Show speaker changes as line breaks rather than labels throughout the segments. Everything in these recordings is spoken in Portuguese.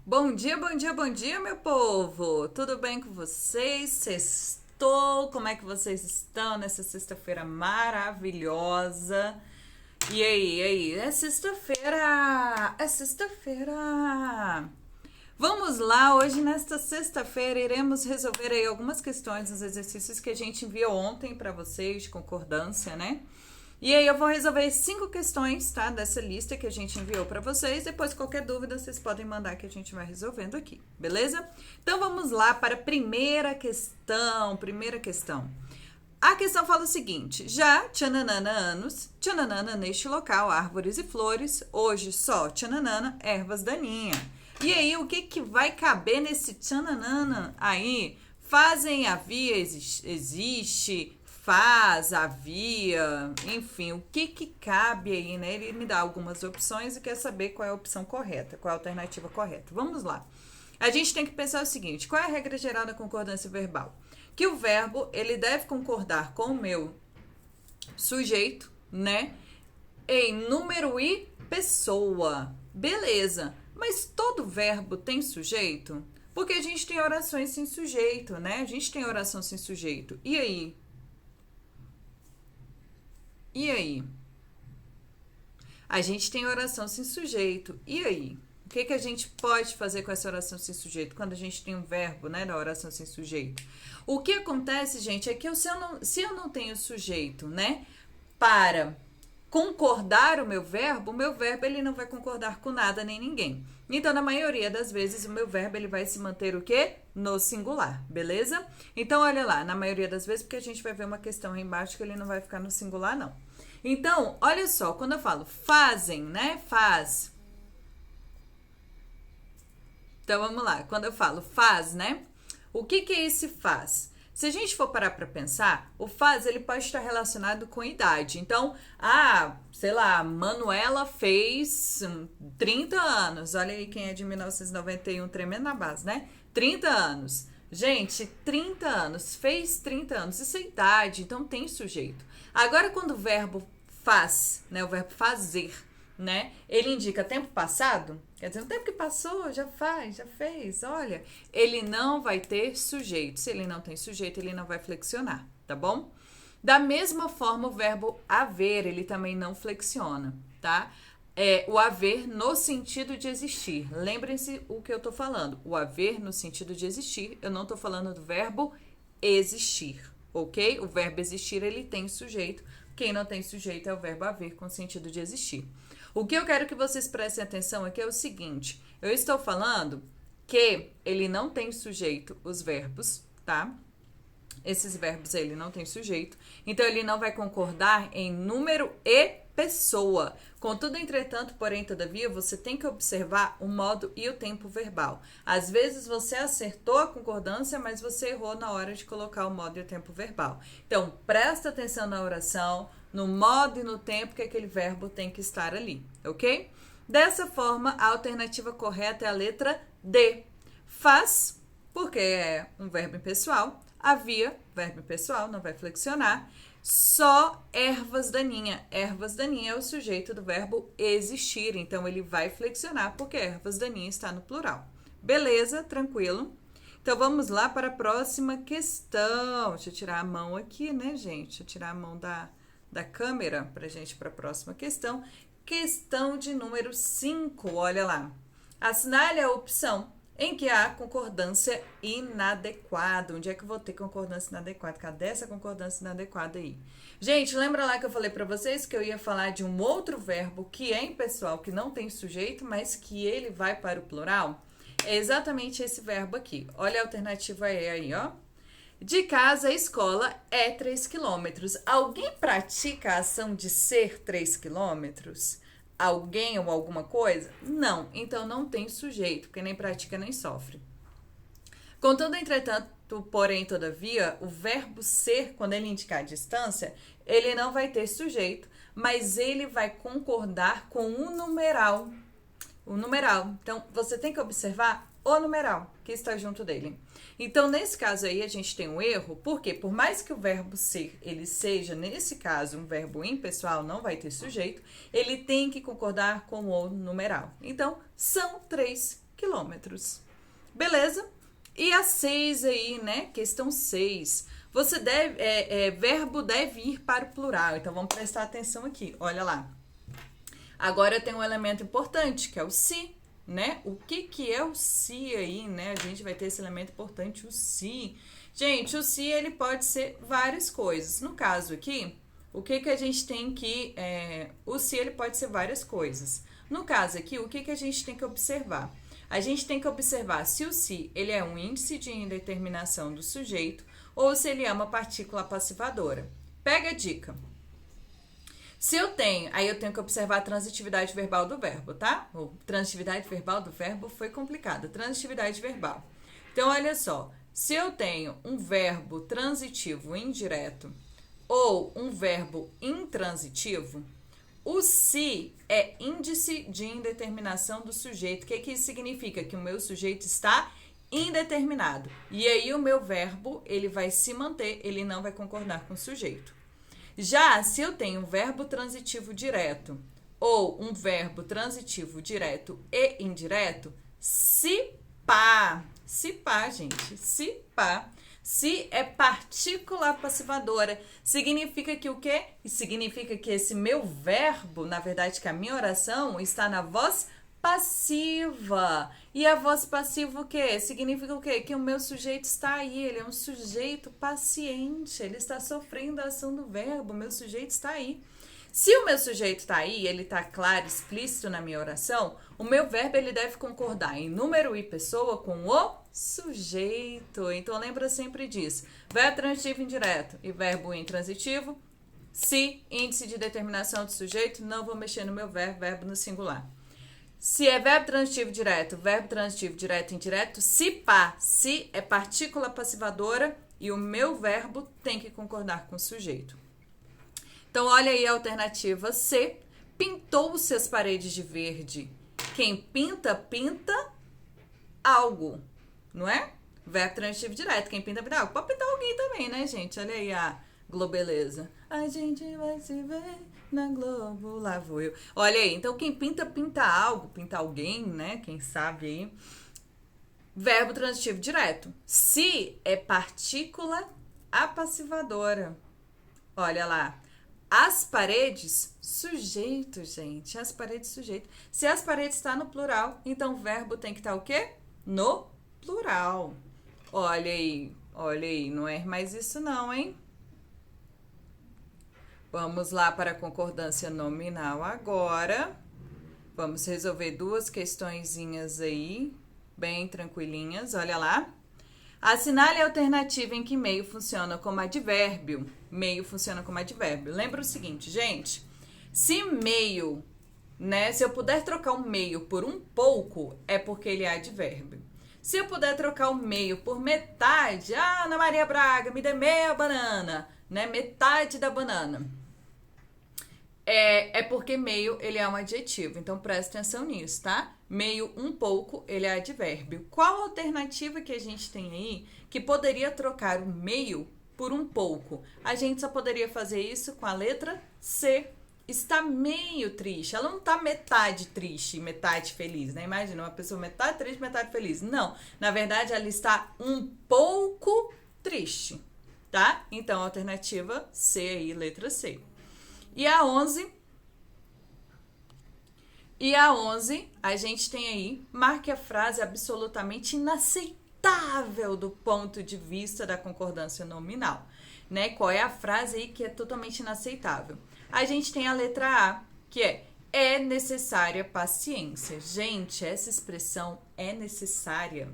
Bom dia, bom dia, bom dia, meu povo! Tudo bem com vocês? Sextou? Como é que vocês estão nessa sexta-feira maravilhosa? E aí? É sexta-feira! É sexta-feira! Vamos lá, hoje nesta sexta-feira iremos resolver aí algumas questões dos exercícios que a gente enviou ontem para vocês, de concordância, né? E aí eu vou resolver 5 questões, tá? Dessa lista que a gente enviou para vocês. Depois, qualquer dúvida, vocês podem mandar que a gente vai resolvendo aqui, beleza? Então, vamos lá para a primeira questão. A questão fala o seguinte: já tchananana anos, tchananana neste local, árvores e flores, hoje só tchananana, ervas daninha. E aí, o que vai caber nesse tchananana aí? Fazem, havia, existe, faz, havia, enfim, o que cabe aí, né? Ele me dá algumas opções e quer saber qual é a opção correta, qual é a alternativa correta. Vamos lá. A gente tem que pensar o seguinte: qual é a regra geral da concordância verbal? Que o verbo, ele deve concordar com o meu sujeito, né? Em número e pessoa. Beleza. Mas todo verbo tem sujeito? Porque a gente tem orações sem sujeito, né? A gente tem oração sem sujeito. E aí? E aí? A gente tem oração sem sujeito. E aí? O que a gente pode fazer com essa oração sem sujeito? Quando a gente tem um verbo, né, da oração sem sujeito. O que acontece, gente, é que se eu não tenho sujeito, né, para concordar o meu verbo ele não vai concordar com nada nem ninguém. Então, na maioria das vezes, o meu verbo ele vai se manter o quê? No singular, beleza? Então, olha lá, na maioria das vezes, porque a gente vai ver uma questão aí embaixo que ele não vai ficar no singular, não. Então, olha só, quando eu falo fazem, né? Faz. Então, vamos lá. Quando eu falo faz, né? O que é esse faz? Se a gente for parar para pensar, o faz ele pode estar relacionado com idade. Então, sei lá, Manuela fez 30 anos. Olha aí quem é de 1991, tremendo na base, né? 30 anos. Gente, 30 anos, fez 30 anos, isso é idade, então tem sujeito. Agora, quando o verbo faz, né, o verbo fazer, né, ele indica tempo passado, quer dizer, o tempo que passou, já faz, já fez, olha, ele não vai ter sujeito. Se ele não tem sujeito, ele não vai flexionar, tá bom? Da mesma forma, o verbo haver, ele também não flexiona, tá? O haver no sentido de existir. Lembrem-se o que eu tô falando. O haver no sentido de existir. Eu não tô falando do verbo existir, ok? O verbo existir, ele tem sujeito. Quem não tem sujeito é o verbo haver com sentido de existir. O que eu quero que vocês prestem atenção aqui é o seguinte: eu estou falando que ele não tem sujeito, os verbos, tá? Esses verbos ele não tem sujeito, então ele não vai concordar em número e pessoa. Contudo, entretanto, porém, todavia, você tem que observar o modo e o tempo verbal. Às vezes você acertou a concordância, mas você errou na hora de colocar o modo e o tempo verbal. Então, presta atenção na oração, no modo e no tempo que aquele verbo tem que estar ali, ok? Dessa forma, a alternativa correta é a letra D. Faz, porque é um verbo impessoal. Havia, verbo impessoal, não vai flexionar. Só ervas daninha. Ervas daninha é o sujeito do verbo existir, então ele vai flexionar porque ervas daninha está no plural. Beleza? Tranquilo? Então vamos lá para a próxima questão. Deixa eu tirar a mão aqui, né, gente? Deixa eu tirar a mão da câmera para gente para a próxima questão. Questão de número 5, olha lá. Assinale a opção em que há concordância inadequada. Onde é que eu vou ter concordância inadequada? Cadê essa concordância inadequada aí? Gente, lembra lá que eu falei para vocês que eu ia falar de um outro verbo que é impessoal, que não tem sujeito, mas que ele vai para o plural? É exatamente esse verbo aqui. Olha a alternativa E aí, ó. De casa à escola é 3 quilômetros. Alguém pratica a ação de ser 3 quilômetros? Alguém ou alguma coisa? Não, então não tem sujeito, porque nem pratica nem sofre. Contudo, entretanto, porém, todavia, o verbo ser, quando ele indicar a distância, ele não vai ter sujeito, mas ele vai concordar com o numeral. O numeral. Então, você tem que observar o numeral que está junto dele. Então, nesse caso aí, a gente tem um erro, porque por mais que o verbo ser, ele seja, nesse caso, um verbo impessoal, não vai ter sujeito, ele tem que concordar com o numeral. Então, são 3 quilômetros. Beleza? E a 6 aí, né? Questão 6. Você deve, verbo deve ir para o plural. Então, vamos prestar atenção aqui. Olha lá. Agora tem um elemento importante, que é o se, né? O que é o se aí, né? A gente vai ter esse elemento importante, o se. Gente, o se, ele pode ser várias coisas. No caso aqui, o que a gente tem que... o se, ele pode ser várias coisas. No caso aqui, o que a gente tem que observar? A gente tem que observar se o se, ele é um índice de indeterminação do sujeito ou se ele é uma partícula passivadora. Pega a dica. Se eu tenho, aí eu tenho que observar a transitividade verbal do verbo, tá? Transitividade verbal do verbo foi complicada. Transitividade verbal. Então, olha só. Se eu tenho um verbo transitivo indireto ou um verbo intransitivo, o se é índice de indeterminação do sujeito. O que isso significa? Que o meu sujeito está indeterminado. E aí o meu verbo, ele vai se manter, ele não vai concordar com o sujeito. Já se eu tenho um verbo transitivo direto ou um verbo transitivo direto e indireto, se pá, gente, se pá. Se é partícula passivadora, significa que o quê? Significa que esse meu verbo, na verdade que a minha oração está na voz passiva. E a voz passiva o quê? Significa o quê? Que o meu sujeito está aí, ele é um sujeito paciente, ele está sofrendo a ação do verbo, o meu sujeito está aí. Se o meu sujeito está aí, ele está claro, explícito na minha oração, o meu verbo ele deve concordar em número e pessoa com o sujeito. Então, lembra sempre disso. Verbo transitivo indireto e verbo intransitivo. Se, índice de determinação do sujeito, não vou mexer no meu verbo no singular. Se é verbo transitivo direto indireto, se pá, se é partícula passivadora e o meu verbo tem que concordar com o sujeito. Então, olha aí a alternativa C. Pintou-se as paredes de verde. Quem pinta, pinta algo, não é? Verbo transitivo direto. Quem pinta, pinta algo. Pode pintar alguém também, né, gente? Olha aí a globeleza. A gente vai se ver na Globo, lá vou eu. Olha aí, então quem pinta, pinta algo, pinta alguém, né? Quem sabe aí. Verbo transitivo direto. Se é partícula apassivadora. Olha lá. As paredes, sujeito, gente. As paredes, sujeito. Se as paredes está no plural, então o verbo tem que estar o quê? No plural. Olha aí, não é mais isso não, hein? Vamos lá para a concordância nominal agora. Vamos resolver duas questõezinhas aí, bem tranquilinhas, olha lá. Assinale a alternativa em que meio funciona como advérbio. Meio funciona como advérbio. Lembra o seguinte, gente. Se meio, né? Se eu puder trocar o meio por um pouco, é porque ele é advérbio. Se eu puder trocar o meio por metade, Ana Maria Braga, me dê meia banana, né? Metade da banana. É porque meio, ele é um adjetivo. Então, presta atenção nisso, tá? Meio, um pouco, ele é advérbio. Qual a alternativa que a gente tem aí que poderia trocar o meio por um pouco? A gente só poderia fazer isso com a letra C. Está meio triste. Ela não está metade triste e metade feliz, né? Imagina uma pessoa metade triste, metade feliz. Não. Na verdade, ela está um pouco triste, tá? Então, a alternativa C aí, letra C. E a 11, a gente tem aí, marque a frase absolutamente inaceitável do ponto de vista da concordância nominal, né? Qual é a frase aí que é totalmente inaceitável? A gente tem a letra A, que é necessária paciência. Gente, essa expressão é necessária.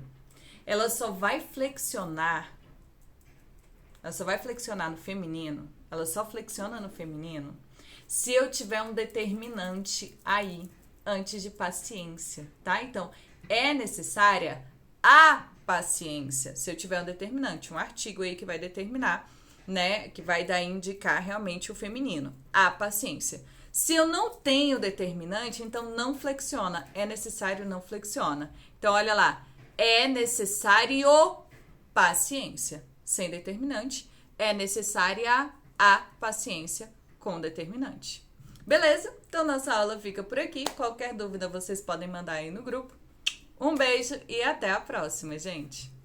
Ela só vai flexionar no feminino, ela só flexiona no feminino se eu tiver um determinante aí antes de paciência, tá? Então, é necessária a paciência. Se eu tiver um determinante, um artigo aí que vai determinar, né? Que vai daí indicar realmente o feminino. A paciência. Se eu não tenho determinante, então não flexiona. É necessário, não flexiona. Então, olha lá. É necessário paciência. Sem determinante. É necessária a paciência com determinante. Beleza? Então, nossa aula fica por aqui. Qualquer dúvida, vocês podem mandar aí no grupo. Um beijo e até a próxima, gente!